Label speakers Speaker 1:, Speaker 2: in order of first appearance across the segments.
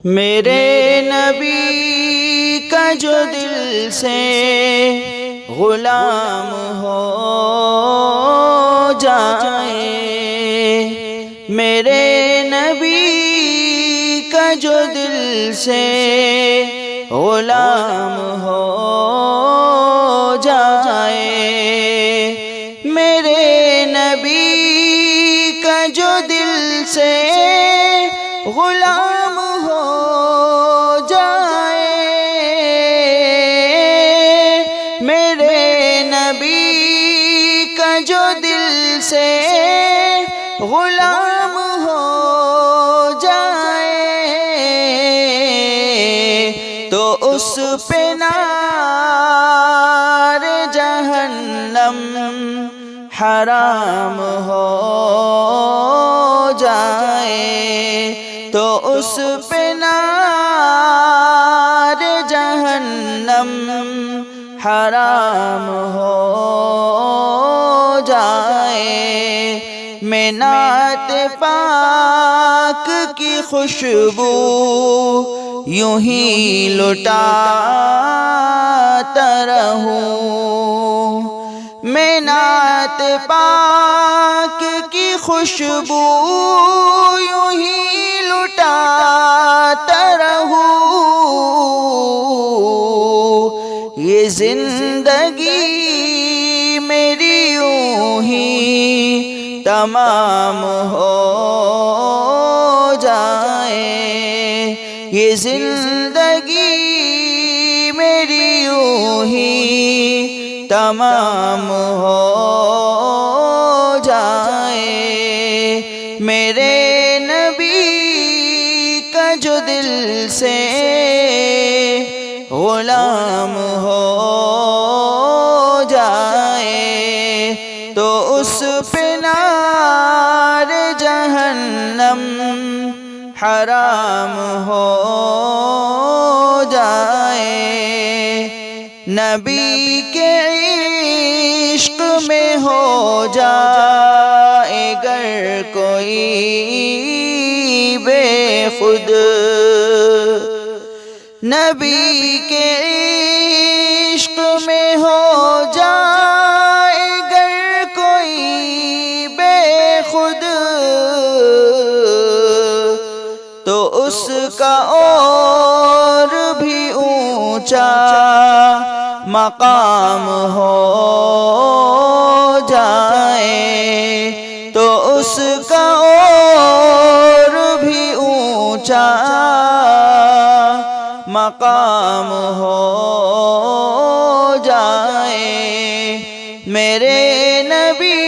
Speaker 1: میرے نبی کا جو دل سے غلام ہو جائے، میرے نبی کا جو دل سے غلام ہو جائے، میرے نبی کا جو دل سے غلام ہو جائے، میرے نبی کا جو دل سے غلام ہو جائے، تو اس پہ نار جہنم حرام ہو جائے، تو اس پہ نار جہنم حرام ہو جائے، میں نعت پاک کی خوشبو یوں ہی لٹاتا رہوں، میں نعت پاک کی خوشبو یوں ہی لٹاتا رہوں، یہ زندگی میری یوں ہی تمام ہو جائے، یہ زندگی میری یوں ہی تمام ہو جائے، میرے نبی کا جو دل سے غلام ہو جائے، تو اس پہ نار جہنم حرام ہو جائے، نبی کے عشق میں ہو جائے گر کوئی بے خود، نبی کے عشق میں ہو جائے گر کوئی بے خود، تو اس کا اور بھی اونچا مقام ہو جائے، تو اس کا اور بھی اونچا مقام ہو جائے، میرے نبی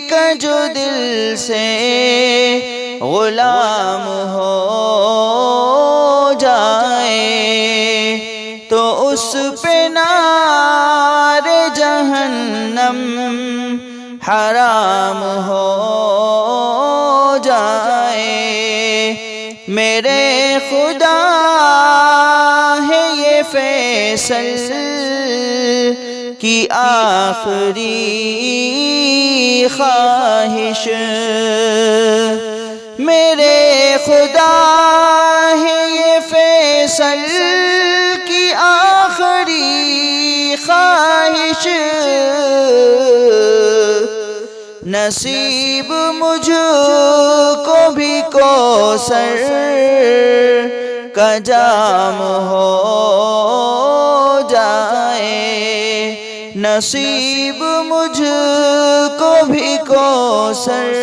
Speaker 1: کا جو دل سے غلام ہو جائے، تو اس پہ نار جہنم حرام ہو جائے، میرے خدا ہے یہ فیصل کی آخری خواہش، میرے خدا ہے یہ فیصل کی آخری خواہش، نصیب مجھ کو بھی کوثر کا جام ہو جائے، نصیب مجھ کو بھی کوثر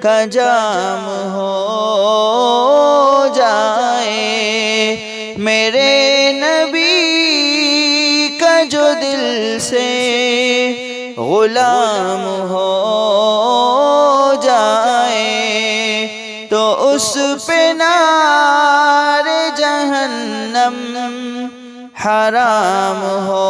Speaker 1: کا جام ہو جائے، میرے نبی کا جو دل سے غلام ہو جائے، تو اس پہ نار جہنم حرام ہو